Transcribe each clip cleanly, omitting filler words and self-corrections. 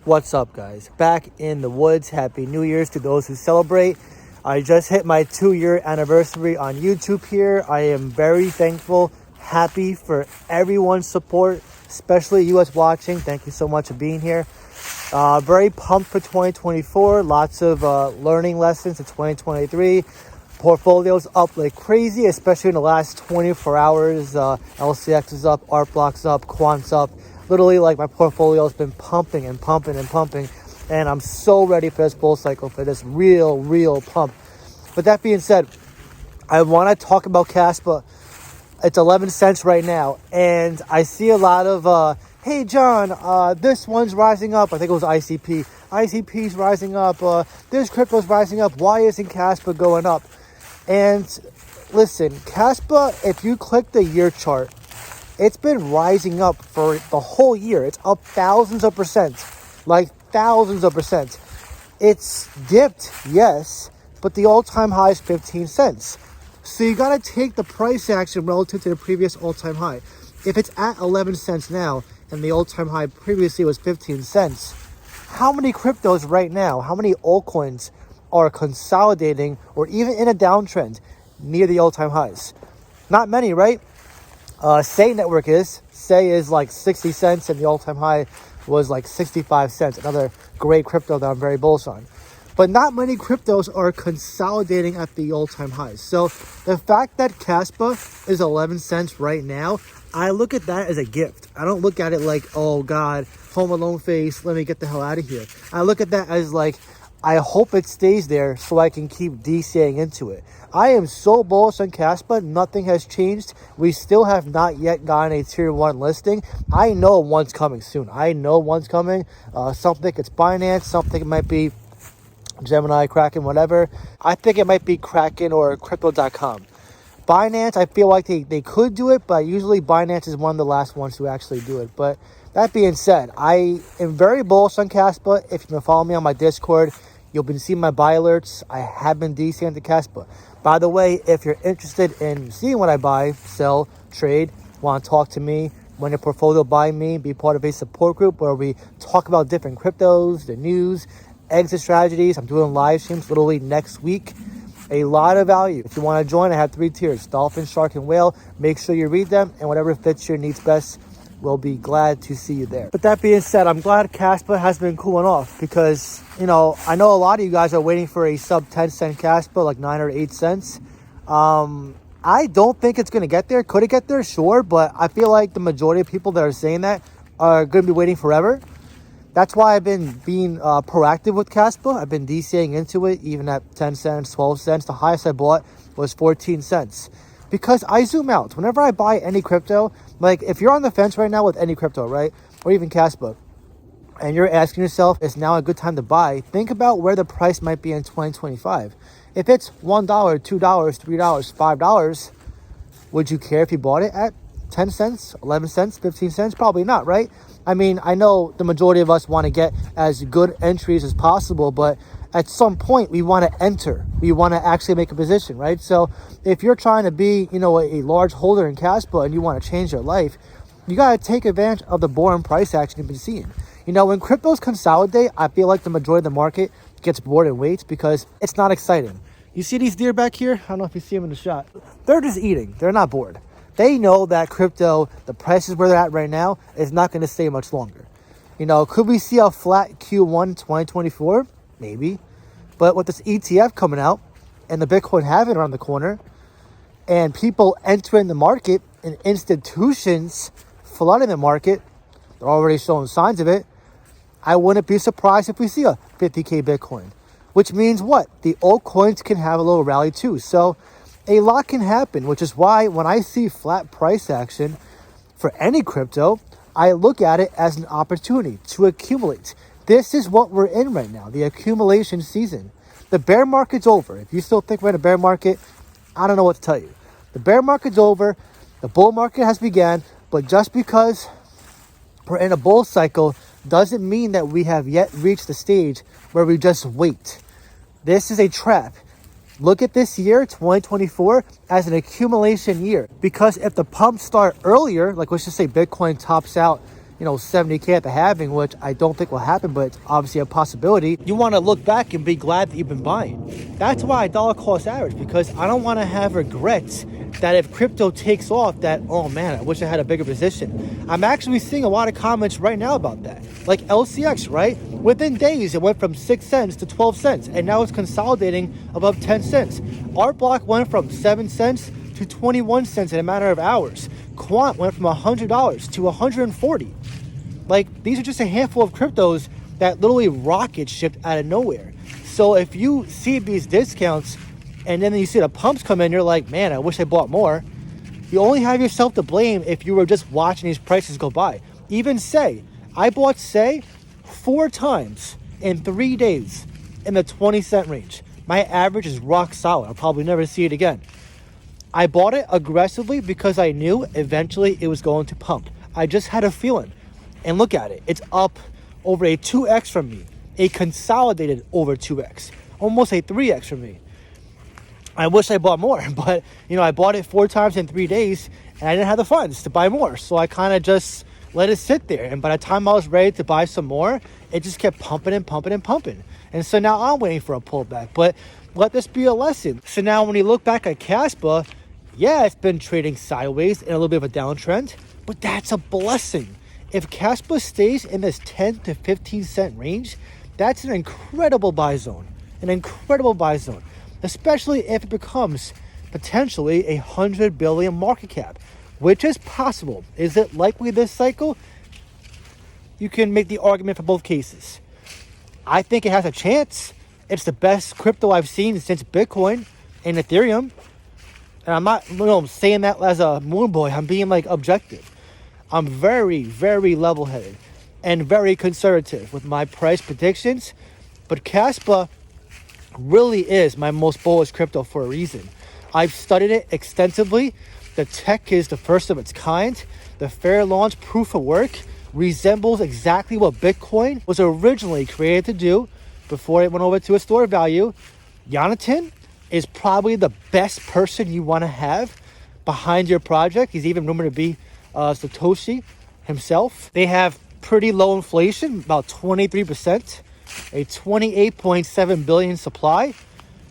What's up, guys? Back in the woods. Happy New Year's to those who celebrate. I just hit my 2-year anniversary on YouTube here. I am very thankful, happy for everyone's support, especially you guys watching. Thank you so much for being here. Very pumped for 2024. Lots of learning lessons in 2023. Portfolio's up like crazy, especially in the last 24 hours. LCX is up, Art Block's up, Quant's up. Literally, like, my portfolio has been pumping and pumping and pumping, and I'm so ready for this bull cycle, for this real pump. But that being said, I want to talk about Kaspa. It's 11 cents right now, and I see a lot of, hey, John, this one's rising up. I think it was ICP. ICP's rising up. This crypto's rising up. Why isn't Kaspa going up? And listen, Kaspa, if you click the year chart, it's been rising up for the whole year. It's up thousands of percent, like thousands of percent. It's dipped, yes, but the all-time high is 15 cents. So you got to take the price action relative to the previous all-time high. If it's at 11 cents now and the all-time high previously was 15 cents, how many cryptos right now, how many altcoins are consolidating or even in a downtrend near the all-time highs? Not many, right? Say Network is. Say is like 60 cents and the all-time high was like 65 cents. Another great crypto that I'm very bullish on. But not many cryptos are consolidating at the all-time highs. So the fact that Kaspa is 11 cents right now, I look at that as a gift. I don't look at it like, oh God, Home Alone face, let me get the hell out of here. I look at that as like, I hope it stays there so I can keep DCing into it. I am so bullish on Kaspa. Nothing has changed. We still have not yet gotten a tier 1 listing. I know one's coming soon. I know one's coming. Something it's Binance. Something it might be Gemini, Kraken, whatever. I think it might be Kraken or Crypto.com. Binance, I feel like they could do it, but usually Binance is one of the last ones to actually do it. But that being said, I am very bullish on Kaspa. If you've been following me on my Discord, you've been seeing my buy alerts. I have been DCing to Kaspa. By the way, if you're interested in seeing what I buy, sell, trade, want to talk to me, run your portfolio by me, be part of a support group where we talk about different cryptos, the news, exit strategies. I'm doing live streams literally next week. A lot of value. If you want to join, I have 3 tiers: Dolphin, Shark, and Whale. Make sure you read them, and whatever fits your needs best, we'll be glad to see you there. But that being said, I'm glad Kaspa has been cooling off because, you know, I know a lot of you guys are waiting for a sub 10 cent Kaspa, like 9 or 8 cents. I don't think it's going to get there. Could it get there? Sure. But I feel like the majority of people that are saying that are going to be waiting forever. That's why I've been being proactive with Kaspa. I've been DCing into it even at 10 cents, 12 cents. The highest I bought was 14 cents. Because I zoom out. Whenever I buy any crypto, like if you're on the fence right now with any crypto, right? Or even Kaspa, and you're asking yourself, is now a good time to buy? Think about where the price might be in 2025. If it's $1, $2, $3, $5, would you care if you bought it at 10 cents, 11 cents, 15 cents? Probably not, right? I mean, I know the majority of us want to get as good entries as possible, but at some point we want to enter. We want to actually make a position, right? So if you're trying to be, you know, a large holder in Kaspa and you want to change your life, you got to take advantage of the boring price action you've been seeing. You know, when cryptos consolidate, I feel like the majority of the market gets bored and waits because it's not exciting. You see these deer back here? I don't know if you see them in the shot. They're just eating. They're not bored. They know that crypto, the prices where they're at right now, is not going to stay much longer. You know, could we see a flat Q1 2024? Maybe. But with this ETF coming out and the Bitcoin halving around the corner and people entering the market and institutions flooding the market, they're already showing signs of it, I wouldn't be surprised if we see a 50K Bitcoin. Which means what? The altcoins can have a little rally too. So a lot can happen, which is why when I see flat price action for any crypto, I look at it as an opportunity to accumulate. This is what we're in right now, the accumulation season. The bear market's over. If you still think we're in a bear market, I don't know what to tell you. The bear market's over. The bull market has begun. But just because we're in a bull cycle doesn't mean that we have yet reached the stage where we just wait. This is a trap. Look at this year, 2024, as an accumulation year. Because if the pumps start earlier, like let's just say Bitcoin tops out 70K at the halving, which I don't think will happen, but it's obviously a possibility. You want to look back and be glad that you've been buying. That's why I dollar cost average, because I don't want to have regrets that if crypto takes off, that, oh man, I wish I had a bigger position. I'm actually seeing a lot of comments right now about that. Like LCX, right? Within days, it went from 6 cents to 12 cents, and now it's consolidating above 10 cents. Art Block went from 7 cents to 21 cents in a matter of hours. Quant went from $100 to $140. Like, these are just a handful of cryptos that literally rocket shipped out of nowhere. So if you see these discounts and then you see the pumps come in, you're like, man, I wish I bought more. You only have yourself to blame if you were just watching these prices go by. Even Say, I bought Say 4 times in 3 days in the 20-cent range. My average is rock solid. I'll probably never see it again. I bought it aggressively because I knew eventually it was going to pump. I just had a feeling. And look at it. It's up over a 2x from me. A consolidated over 2x. Almost a 3x from me. I wish I bought more, but I bought it 4 times in 3 days and I didn't have the funds to buy more. So I kind of just let it sit there. And by the time I was ready to buy some more, it just kept pumping and pumping and pumping. And so now I'm waiting for a pullback. But let this be a lesson. So now when you look back at Kaspa, yeah, it's been trading sideways in a little bit of a downtrend, but that's a blessing. If Kaspa stays in this 10 to 15 cent range, that's an incredible buy zone. An incredible buy zone. Especially if it becomes potentially a 100 billion market cap, which is possible. Is it likely this cycle? You can make the argument for both cases. I think it has a chance. It's the best crypto I've seen since Bitcoin and Ethereum. And I'm not saying that as a moon boy. I'm being objective. I'm very, very level-headed and very conservative with my price predictions. But Kaspa really is my most bullish crypto for a reason. I've studied it extensively. The tech is the first of its kind. The fair launch proof of work resembles exactly what Bitcoin was originally created to do before it went over to a store value. Jonathan is probably the best person you want to have behind your project. He's even rumored to be Satoshi himself. They have pretty low inflation, about 23%. A 28.7 billion supply,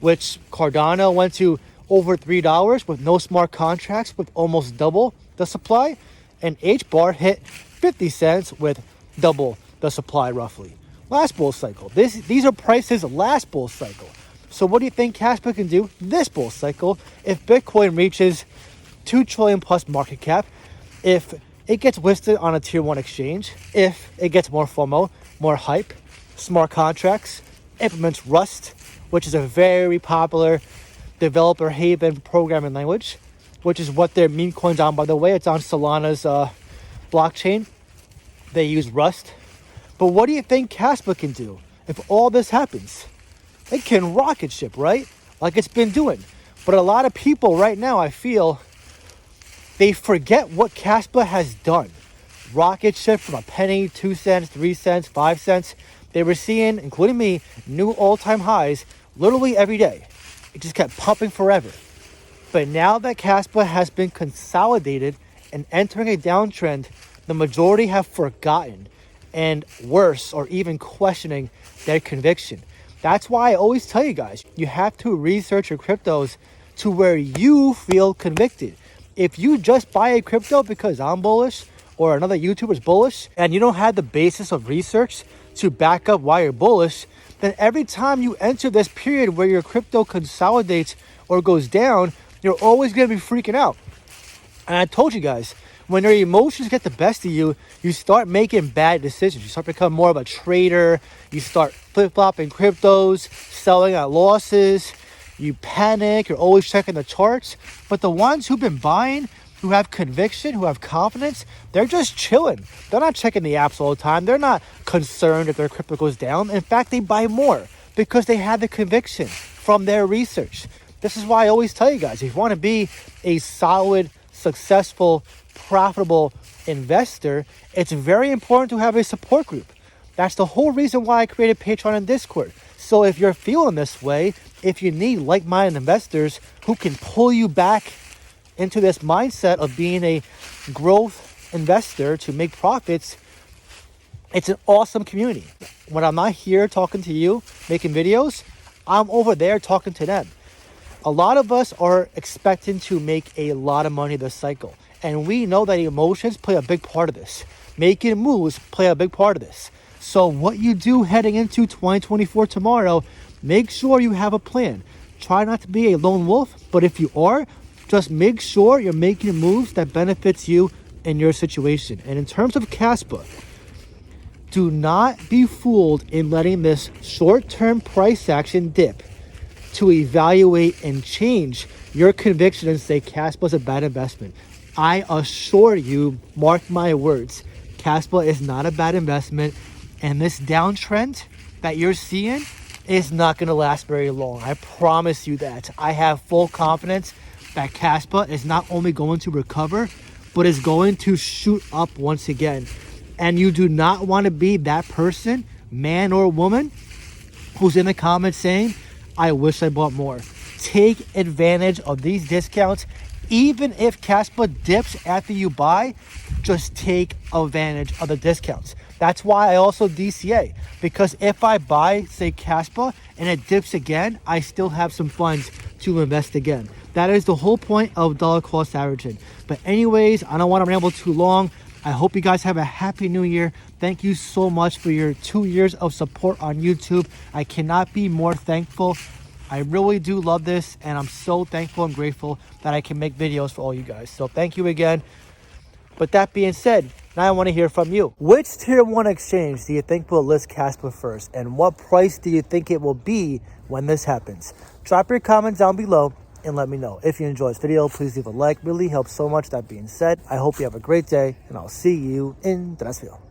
which Cardano went to over $3 with no smart contracts with almost double the supply, and HBAR hit 50 cents with double the supply roughly. Last bull cycle. These are prices last bull cycle. So what do you think Kaspa can do this bull cycle if Bitcoin reaches 2 trillion plus market cap, if it gets listed on a tier 1 exchange, if it gets more FOMO, more hype, smart contracts, implements Rust, which is a very popular developer haven programming language, which is what their meme coin's on, by the way. It's on Solana's blockchain. They use Rust. But what do you think Kaspa can do if all this happens? It can rocket ship, right? Like it's been doing. But a lot of people right now, I feel, they forget what Kaspa has done. Rocket ship from a penny, 2 cents, 3 cents, 5 cents. They were seeing, including me, new all-time highs literally every day. It just kept pumping forever. But now that Kaspa has been consolidated and entering a downtrend, the majority have forgotten and worse, or even questioning their conviction. That's why I always tell you guys, you have to research your cryptos to where you feel convicted. If you just buy a crypto because I'm bullish or another YouTuber's bullish, and you don't have the basis of research to back up why you're bullish, then every time you enter this period where your crypto consolidates or goes down, you're always going to be freaking out. And I told you guys, when your emotions get the best of you, you start making bad decisions. You start becoming more of a trader. You start flip-flopping cryptos, selling at losses. You panic. You're always checking the charts. But the ones who've been buying, who have conviction, who have confidence, they're just chilling. They're not checking the apps all the time. They're not concerned if their crypto goes down. In fact, they buy more because they have the conviction from their research. This is why I always tell you guys, if you want to be a solid, successful, profitable investor, it's very important to have a support group. That's the whole reason why I created Patreon and Discord. So if you're feeling this way, if you need like-minded investors who can pull you back into this mindset of being a growth investor to make profits, It's an awesome community. When I'm not here talking to you, making videos, I'm over there talking to them. A lot of us are expecting to make a lot of money this cycle. And we know that emotions play a big part of this. Making moves play a big part of this. So what you do heading into 2024 tomorrow, make sure you have a plan. Try not to be a lone wolf, but if you are, just make sure you're making moves that benefits you in your situation. And in terms of Kaspa, do not be fooled in letting this short-term price action dip to evaluate and change your conviction and say Kaspa is a bad investment. I assure you, mark my words, Kaspa is not a bad investment, and this downtrend that you're seeing is not going to last very long. I promise you that. I have full confidence that Kaspa is not only going to recover, but is going to shoot up once again. And you do not want to be that person, man or woman, who's in the comments saying, I wish I bought more. Take advantage of these discounts. Even if Kaspa dips after you buy, just take advantage of the discounts. That's why I also DCA, because if I buy, say, Kaspa and it dips again, I still have some funds to invest again. That is the whole point of dollar cost averaging. But anyways, I don't want to ramble too long. I hope you guys have a happy new year. Thank you so much for your 2 years of support on YouTube. I cannot be more thankful. I really do love this, and I'm so thankful and grateful that I can make videos for all you guys. So thank you again. But that being said, now I want to hear from you. Which Tier 1 exchange do you think will list Kaspa first? And what price do you think it will be when this happens? Drop your comments down below and let me know. If you enjoyed this video, please leave a like. Really helps so much. That being said, I hope you have a great day, and I'll see you in the next video.